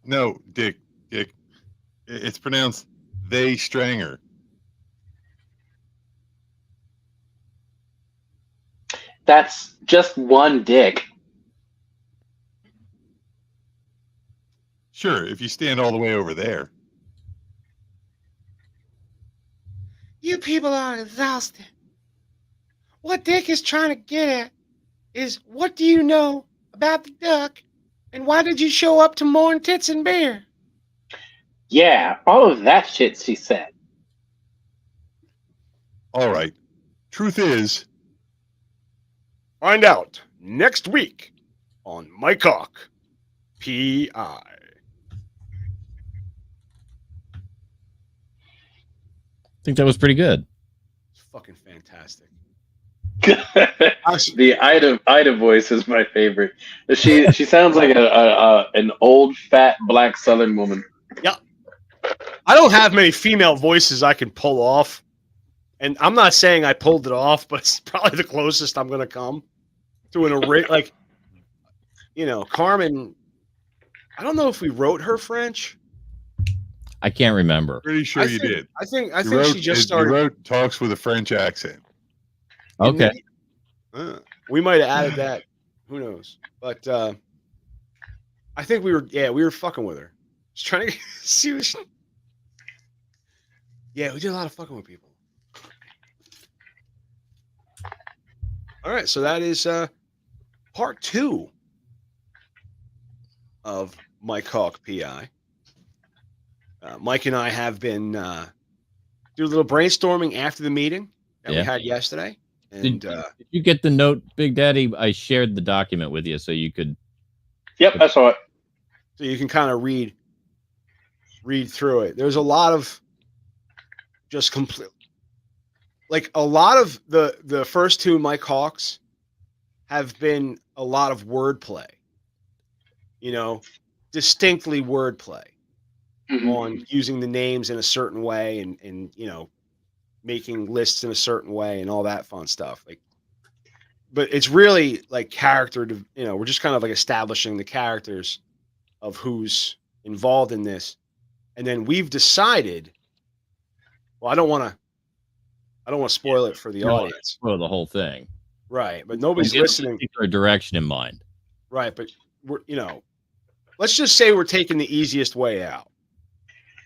No, Dick. It's pronounced they stranger. That's just one dick. Sure, if you stand all the way over there. You people are exhausted. What Dick is trying to get at is, what do you know about the duck and why did you show up to Morn Tits and Beer? Yeah, all of that shit she said. All right. Truth is, Find out next week on Mike Hawk P.I. I think that was pretty good. It's fucking fantastic. The Ida voice is my favorite. She sounds like an old fat black Southern woman. Yeah. I don't have many female voices I can pull off. And I'm not saying I pulled it off, but it's probably the closest I'm going to come to an array. Like, Carmen, I don't know if we wrote her French. I can't remember. pretty sure you did. I think she just You started. wrote talks with a French accent. Okay. We might have added that. Who knows? But I think we were fucking with her. Just trying to see what she... Yeah, we did a lot of fucking with people. All right, so that is part 2 of Mike Hawk PI. Mike and I have been do a little brainstorming after the meeting that we had yesterday. And did you get the note, Big Daddy? I shared the document with you so you could. Yep, I saw it. So you can kind of read through it. There's a lot of just complete, like a lot of the first 2 Mike Hawks have been a lot of wordplay, distinctly wordplay on using the names in a certain way and making lists in a certain way and all that fun stuff. But it's really like character, we're just kind of like establishing the characters of who's involved in this. And then we've decided, well, I don't want to spoil it for the audience. Spoil the whole thing. Right. But nobody's listening. Keep our direction in mind. Right. But we're, let's just say we're taking the easiest way out.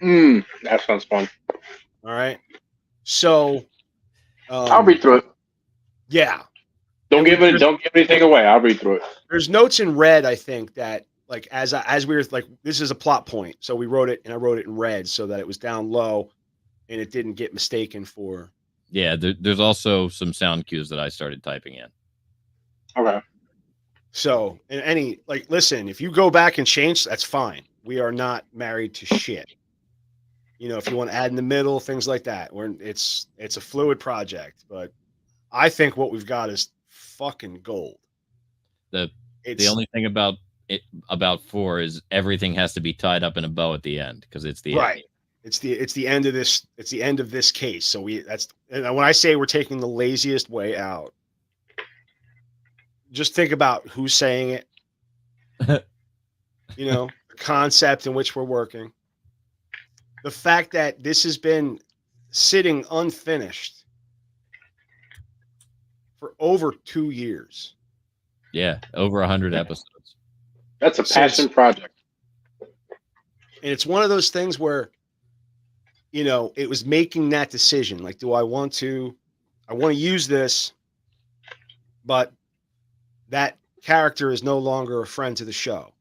That sounds fun. All right. So I'll read through it. Yeah. Don't give anything away. I'll read through it. There's notes in red, I think, that like as we were like, this is a plot point. So we wrote it, and I wrote it in red so that it was down low and it didn't get mistaken for. Yeah, there's also some sound cues that I started typing in. Okay. So, listen, if you go back and change, that's fine. We are not married to shit. If you want to add in the middle, things like that. It's a fluid project, but I think what we've got is fucking gold. The only thing about 4 is everything has to be tied up in a bow at the end because it's the right. end. It's the end of this. It's the end of this case. So and when I say we're taking the laziest way out, just think about who's saying it. The concept in which we're working. The fact that this has been sitting unfinished for over 2 years. Yeah, over 100 episodes. That's a passion project. And it's one of those things where, it was making that decision. Like, do I want to use this, but that character is no longer a friend to the show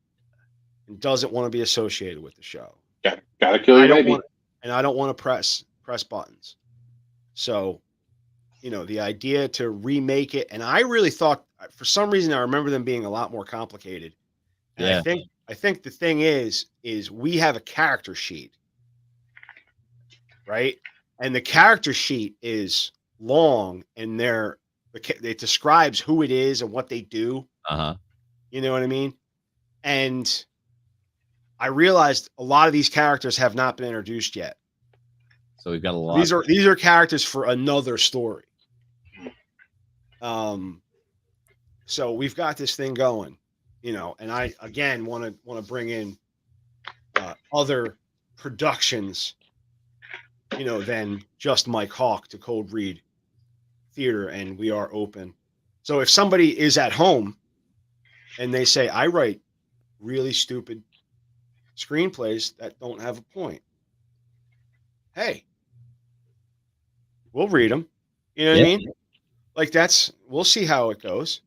and doesn't want to be associated with the show. Gotta kill your baby. I don't want to press buttons. So, the idea to remake it, and I really thought, for some reason, I remember them being a lot more complicated. And Yeah. I think the thing is we have a character sheet, right? And the character sheet is long, and it describes who it is and what they do. You know what I mean? And I realized a lot of these characters have not been introduced yet. So we've got a lot. These are characters for another story. So we've got this thing going, and I again want to bring in other productions, than just Mike Hawk to Cold Read Theater, and we are open. So if somebody is at home and they say, I write really stupid screenplays that don't have a point, hey, we'll read them. You know what I mean? Like we'll see how it goes.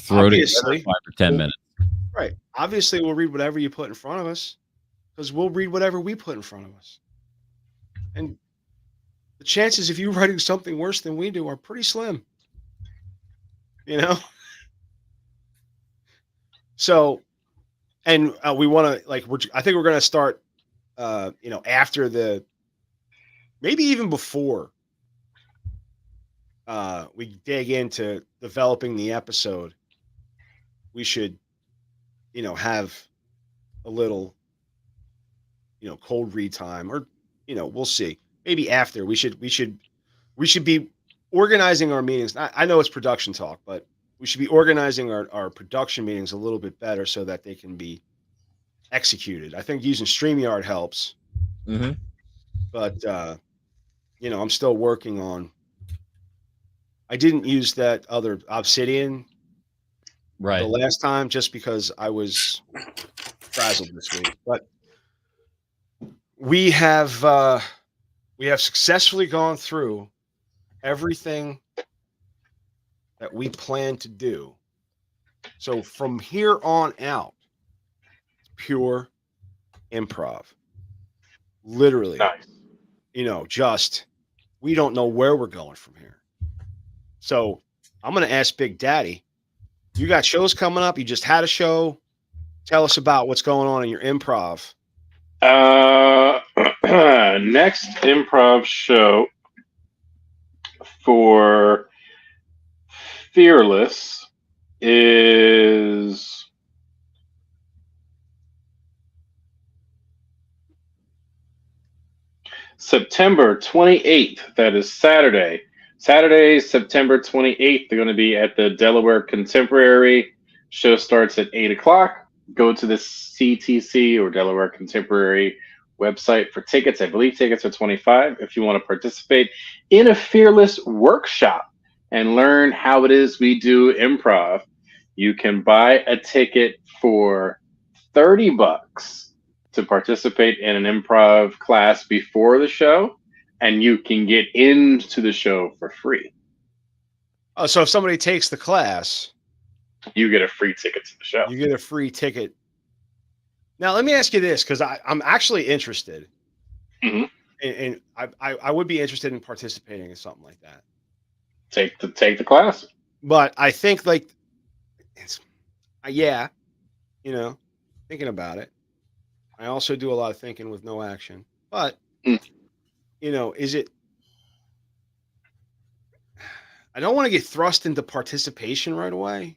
Throw it together 5 or 10 minutes. Right. Obviously, we'll read whatever you put in front of us because we'll read whatever we put in front of us. And the chances of you writing something worse than we do are pretty slim. So, and we want to I think we're going to start, after maybe even before we dig into developing the episode, we should, have a little, cold read time, or, we'll see. Maybe after we should be organizing our meetings. I know it's production talk, but we should be organizing our production meetings a little bit better so that they can be executed. I think using StreamYard helps. Mm-hmm. But, I'm still working on. I didn't use that other Obsidian the last time just because I was frazzled this week. But we have successfully gone through everything that we plan to do. So from here on out, pure improv. Literally, Nice. just we don't know where we're going from here. So I'm going to ask Big Daddy, you got shows coming up? You just had a show. Tell us about what's going on in your improv. Next improv show for Fearless is September 28th. That is Saturday. Saturday, September 28th. They're going to be at the Delaware Contemporary. Show starts at 8 o'clock. Go to the CTC or Delaware Contemporary website for tickets. I believe tickets are $25 if you want to participate in a Fearless workshop and learn how it is we do improv. You can buy a ticket for $30 to participate in an improv class before the show, and you can get into the show for free. Oh, so if somebody takes the class, you get a free ticket to the show. You get a free ticket. Now, let me ask you this, because I'm actually interested, and I would be interested in participating in something like that. Take the class. But I think thinking about it. I also do a lot of thinking with no action. But is it? I don't want to get thrust into participation right away.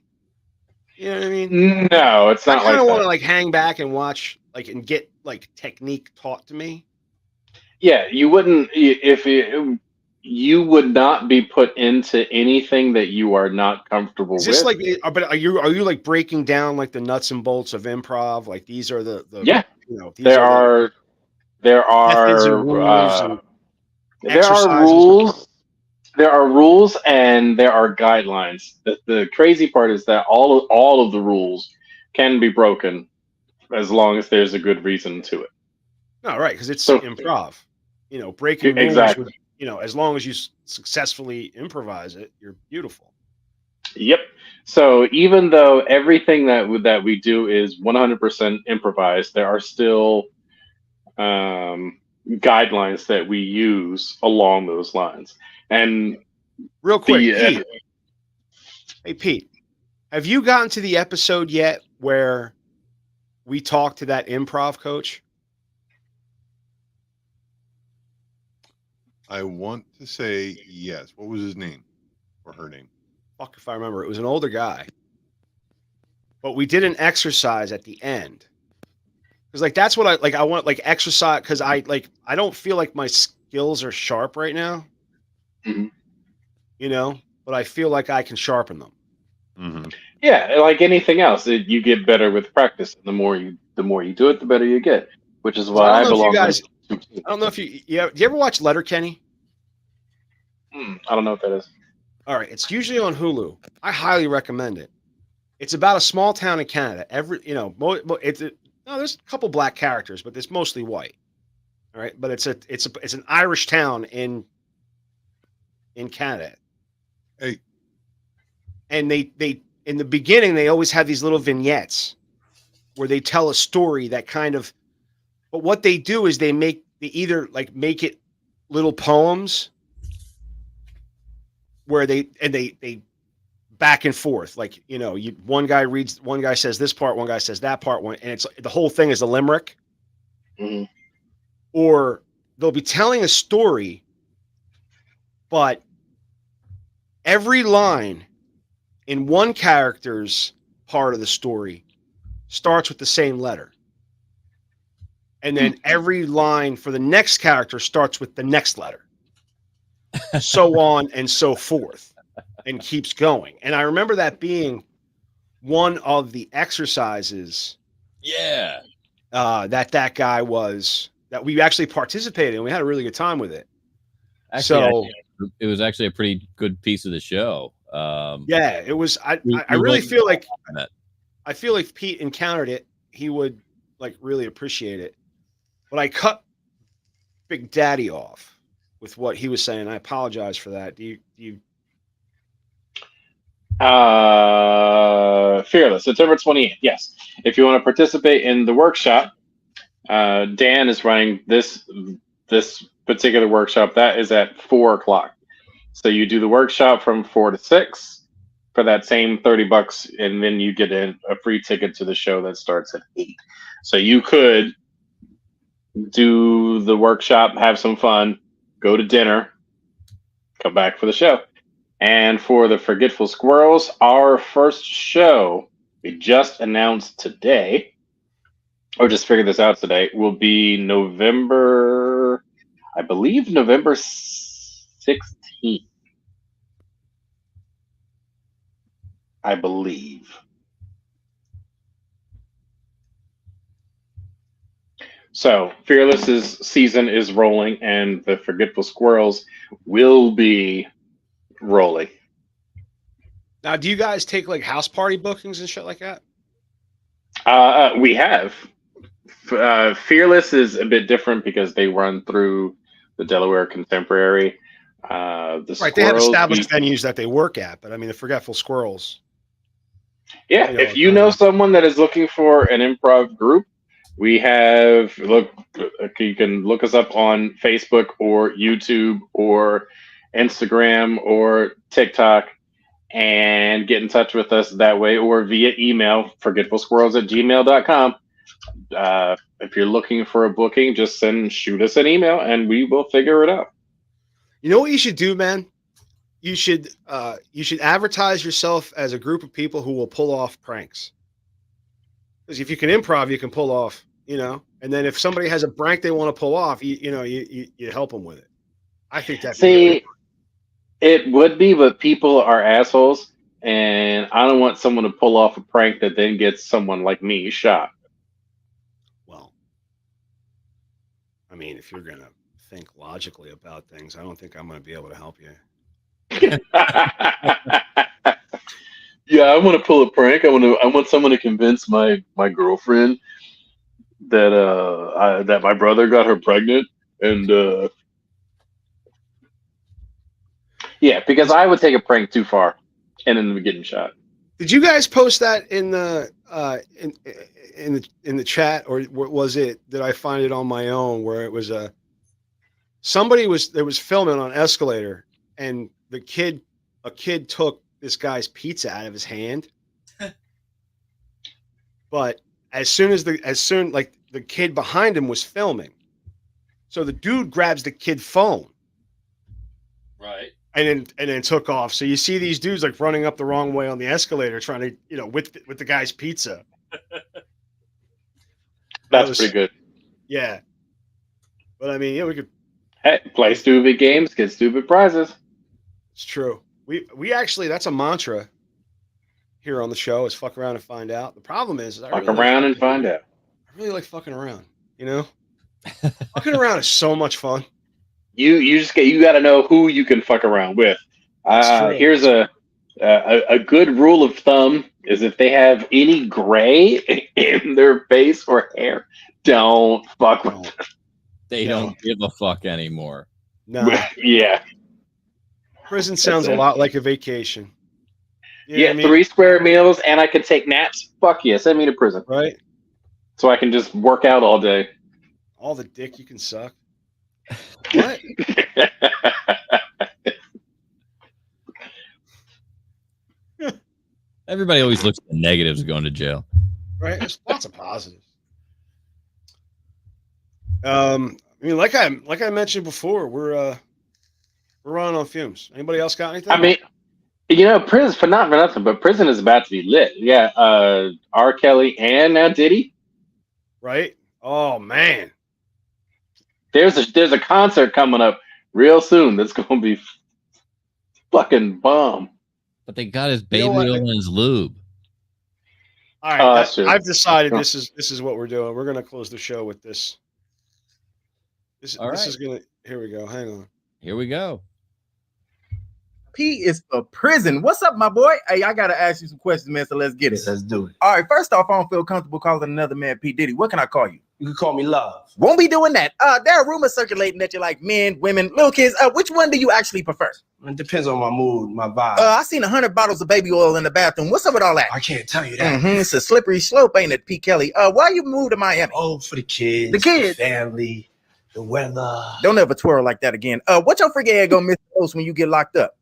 You know what I mean? No, it's not. I kind of want to hang back and watch and get technique taught to me. Yeah, you wouldn't you would not be put into anything that you are not comfortable with. Just but are you breaking down the nuts and bolts of improv? Like these are the yeah. These there are rules. There are rules and there are guidelines. The crazy part is that all of the rules can be broken as long as there's a good reason to it. No, right, because it's improv. Breaking rules. Exactly. As long as you successfully improvise it, you're beautiful. Yep. So even though everything that we do is 100% improvised, there are still guidelines that we use along those lines. And real quick, Pete. Hey, Pete, have you gotten to the episode yet where we talked to that improv coach? I want to say yes. What was his name or her name? Fuck if I remember. It was an older guy. But we did an exercise at the end. Because that's what I want exercise, because I don't feel like my skills are sharp right now. Mm-hmm. But I feel like I can sharpen them. Mm-hmm. Yeah, like anything else, you get better with practice. The more you do it, the better you get. Which is why I belong. I don't know if do you ever watch Letterkenny? I don't know what that is. All right, it's usually on Hulu. I highly recommend it. It's about a small town in Canada. There's a couple black characters, but it's mostly white. All right, but it's an Irish town in Canada. Hey, and they in the beginning they always have these little vignettes where they tell a story that kind of. But what they do is they either make it little poems where they back and forth. One guy reads, one guy says this part, one guy says that part, and it's the whole thing is a limerick. Mm-hmm. Or they'll be telling a story, but every line in one character's part of the story starts with the same letter. And then every line for the next character starts with the next letter. So on and so forth. And keeps going. And I remember that being one of the exercises. Yeah. That guy that we actually participated in. We had a really good time with it. Actually, it was actually a pretty good piece of the show. Yeah, it was. I really feel like I feel like if Pete encountered it, he would really appreciate it. But I cut Big Daddy off with what he was saying. I apologize for that. Do you? Fearless, September 28th. Yes. If you want to participate in the workshop, Dan is running this particular workshop. That is at 4:00. So you do the workshop from 4 to 6 for that same $30, and then you get a free ticket to the show that starts at 8. So you could do the workshop, have some fun, go to dinner, come back for the show. And for the Forgetful Squirrels, our first show we just announced today, or just figured this out today, will be November 16th. I believe. So Fearless's season is rolling, and the Forgetful Squirrels will be rolling. Now, do you guys take like house party bookings and shit like that? We have. Fearless is a bit different because they run through the Delaware Contemporary. Right, they have established venues that they work at, but I mean the Forgetful Squirrels. Yeah, if you know someone that is looking for an improv group, we have you can look us up on Facebook or YouTube or Instagram or TikTok and get in touch with us that way, or via email, forgetfulsquirrels@gmail.com. If you're looking for a booking, just shoot us an email and we will figure it out. You know what you should do, man? You should advertise yourself as a group of people who will pull off pranks. Because if you can improv, you can pull off, and then if somebody has a prank they want to pull off, you help them with it. I think that's it would be, but people are assholes, and I don't want someone to pull off a prank that then gets someone like me shot. Well, I mean, if you're gonna think logically about things, I don't think I'm gonna be able to help you. Yeah, I want to pull a prank. I want someone to convince my girlfriend that that my brother got her pregnant, and yeah, because I would take a prank too far and then be getting shot. Did you guys post that in the in the chat, or was it? Did I find it on my own where it was somebody was filming on an escalator, and a kid took this guy's pizza out of his hand, but as soon like the kid behind him was filming, so the dude grabs the kid phone, right, and then took off. So you see these dudes like running up the wrong way on the escalator, trying to with the guy's pizza. That's pretty good. Yeah, but I mean, we could play stupid games, get stupid prizes. It's true. We actually, that's a mantra here on the show, is fuck around and find out. The problem is fuck around and find out. I really like fucking around, fucking around is so much fun. You got to know who you can fuck around with. Here's a good rule of thumb is if they have any gray in their face or hair, don't fuck with them. They don't give a fuck anymore. No. Yeah. Prison sounds a lot like a vacation. Yeah, 3 square meals and I can take naps. Fuck yeah, send me to prison. Right. So I can just work out all day. All the dick you can suck. What? Everybody always looks at the negatives of going to jail. Right. There's lots of positives. I mean, like I mentioned before, we're running on fumes. Anybody else got anything? I mean, prison, for nothing, but prison is about to be lit. Yeah, R. Kelly and now Diddy. Right? Oh man. There's a concert coming up real soon that's gonna be fucking bomb. But they got his baby oil and his lube. All right, I've decided this is what we're doing. We're gonna close the show with this. This is gonna. Here we go. Hang on. Here we go. P is for prison. What's up, my boy? Hey, I gotta ask you some questions, man. So let's get it. Let's do it. All right. First off, I don't feel comfortable calling another man P Diddy. What can I call you? You can call me Love. Won't be doing that. There are rumors circulating that you like men, women, little kids. Which one do you actually prefer? It depends on my mood, my vibe. I seen 100 bottles of baby oil in the bathroom. What's up with all that? I can't tell you that. It's a slippery slope, ain't it, P. Kelly? Why you moved to Miami? Oh, for the kids, The kids. family, the weather. Don't ever twirl like that again. What your freaking head gonna miss the most when you get locked up?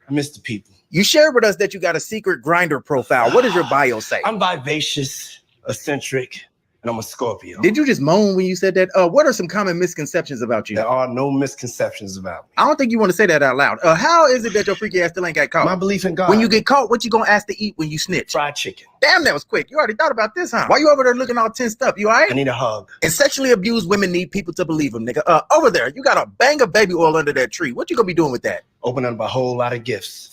I miss the people. You shared with us that you got a secret grinder profile. What does your bio say? I'm vivacious, eccentric, and I'm a Scorpio. Did you just moan when you said that? What are some common misconceptions about you? There are no misconceptions about me. I don't think you want to say that out loud. How is it that your freaky ass still ain't got caught? My belief in God. When you get caught, what you gonna ask to eat when you snitch? Fried chicken. Damn, that was quick. You already thought about this, huh? Why you over there looking all tensed up? You all right? I need a hug. And sexually abused women need people to believe them, nigga. Over there, you got a bang of baby oil under that tree. What you gonna be doing with that? Open up a whole lot of gifts.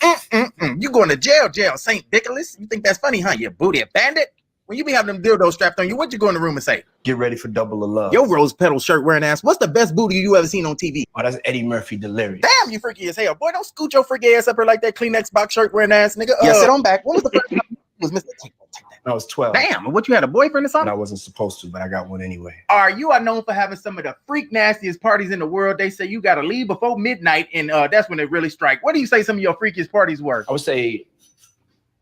You going to jail, Saint Nicholas. You think that's funny, huh? You booty bandit. When you be having them dildos strapped on you, what you go in the room and say? Get ready for double the love. Yo, rose petal shirt wearing ass. What's the best booty you ever seen on TV? Oh, that's Eddie Murphy delirious. Damn, you freaky as hell. Boy, don't scoot your freaky ass up here like that Kleenex box shirt wearing ass, nigga. Yeah, sit on back. When was the first time you was Mr. Take that? I was 12. Damn, what, you had a boyfriend or And something? I wasn't supposed to, but I got one anyway. You are known for having some of the freak nastiest parties in the world. They say you got to leave before midnight, and that's when they really strike. What do you say some of your freakiest parties were? I would say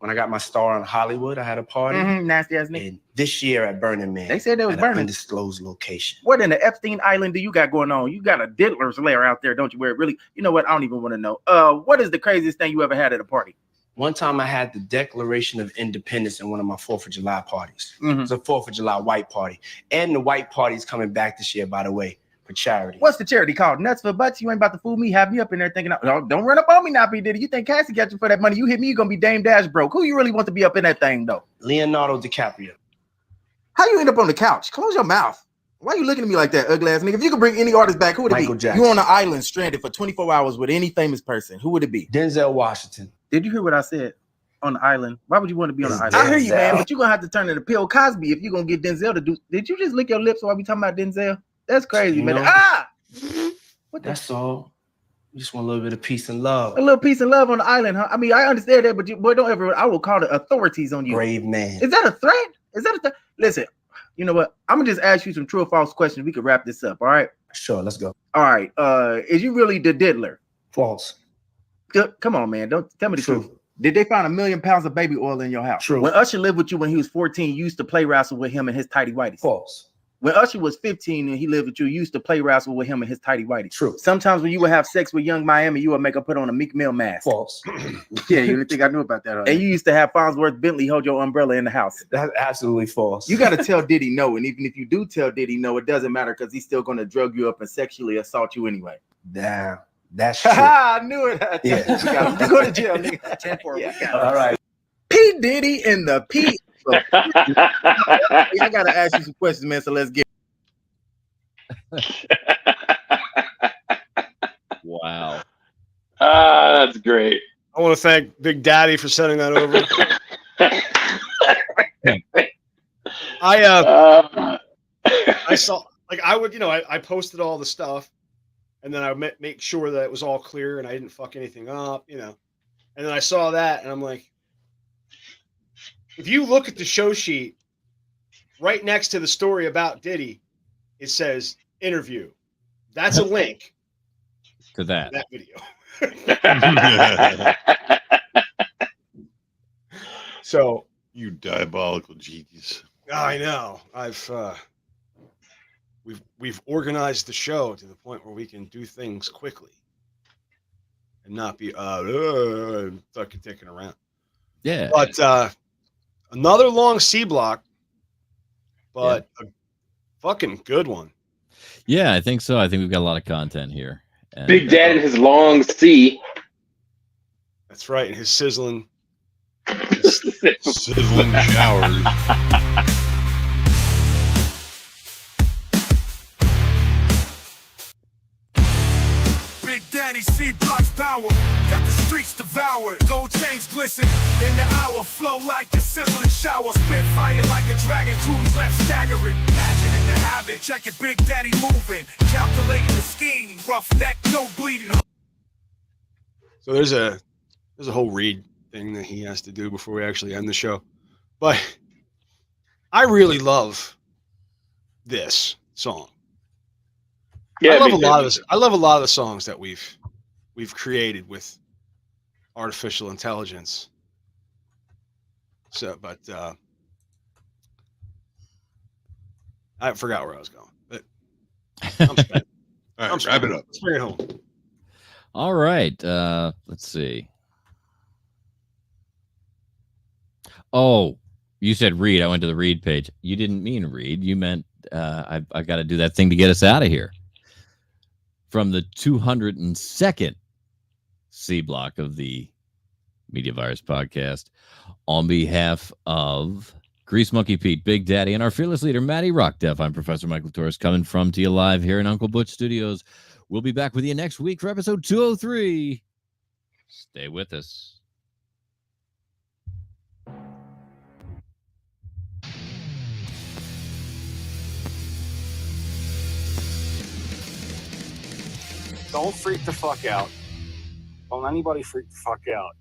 when I got my star in Hollywood, I had a party. Nasty ass nigga. And this year at Burning Man, They said they was at an burning. undisclosed location. What in the Epstein Island do you got going on? You got a diddler's lair out there, don't you? Where it really, you know what? I don't even want to know. What is the craziest thing you ever had at a party? One time I had the Declaration of Independence in one of my 4th of July parties. It was a 4th of July white party. And the white party's coming back this year, by the way, for charity. What's the charity called? Nuts for Butts? You ain't about to fool me, have me up in there thinking, oh, don't run up on me now, P. Diddy. You think Cassie got you for that money? You hit me, you're going to be Dame Dash broke. Who you really want to be up in that thing, though? Leonardo DiCaprio. How you end up on the couch? Close your mouth. Why you looking at me like that, ugly ass nigga? If you could bring any artist back, who would it Michael be? Jackson. You on an island stranded for 24 hours with any famous person. Who would it be? Denzel Washington. Did you hear what I said? On the island. Why would you want to be on the It's island? I hear you, man, Denzel. but you're gonna have to turn into Bill Cosby if you're gonna get Denzel to do. Did you just lick your lips while we talking about Denzel? That's crazy, You man. know- What the? That's all. You just want a little bit of peace and love. A little peace and love on the island, huh? I mean, I understand that, but you, boy, don't ever. I will call the authorities on you. Brave man. Is that a threat? Is that a threat? Listen, you know what? I'm gonna just ask you some true or false questions. We can wrap this up. All right. Sure, let's go. All right. Is you really the diddler? False. Come on, man. Don't tell me the True. truth. Did they find 1 million pounds of baby oil in your house? True. When Usher lived with you when he was 14, you used to play wrestle with him and his tighty whities. False. When Usher was 15 and he lived with you, you used to play wrestle with him and his tighty whities. True. Sometimes when you would have sex with Young Miami, you would make her put on a Meek Mill mask. False. Yeah, you didn't think I knew about that. Huh? And you used to have Farnsworth Bentley hold your umbrella in the house. That's absolutely false. You got to tell Diddy no, and even if you do tell Diddy no, it doesn't matter because he's still going to drug you up and sexually assault you anyway. Damn. That's true. I knew it. Yeah. You go to jail, nigga. 10 for it. All right. P. Diddy and the P. I got to ask you some questions, man, so let's get Wow. That's great. I want to thank Big Daddy for sending that over. I saw, like, I would, I posted all the stuff, and then I would make sure that it was all clear and I didn't fuck anything up, And then I saw that, and I'm like, if you look at the show sheet, right next to the story about Diddy, it says interview. That's a link To that. to that video. So You diabolical genius. I know we've organized the show to the point where we can do things quickly and not be fucking ticking around. Yeah. But another long C block, but a fucking good one. Yeah, I think so. I think we've got a lot of content here. And, Big Dad and his long C. That's right. And his sizzling. Sizzling showers. Big Daddy C blocks power. Got the streets devoured. Gold chains glisten in the hour. Flow like a sizzling shower. Spit fire like a dragon. Crews left staggering. Imagining the habit. Check it, Big Daddy moving. Calculating the scheme. Rough neck, no bleeding. So there's a whole read thing that he has to do before we actually end the show. But I really love this song. Yeah, I love me a lot too. of this. I love a lot of the songs that we've created with artificial intelligence. So, but I forgot where I was going. But I'm spent. All right, wrap it up. Let's bring it home. All right. Let's see. Oh, you said read. I went to the read page. You didn't mean read. You meant I got to do that thing to get us out of here. From the 202nd C block of the Media Virus podcast, on behalf of Grease Monkey Pete, Big Daddy, and our fearless leader, Matty Rockdeff, I'm Professor Michael Torres, coming from to you live here in Uncle Butch Studios. We'll be back with you next week for episode 203. Stay with us. Don't freak the fuck out. Don't anybody freak the fuck out.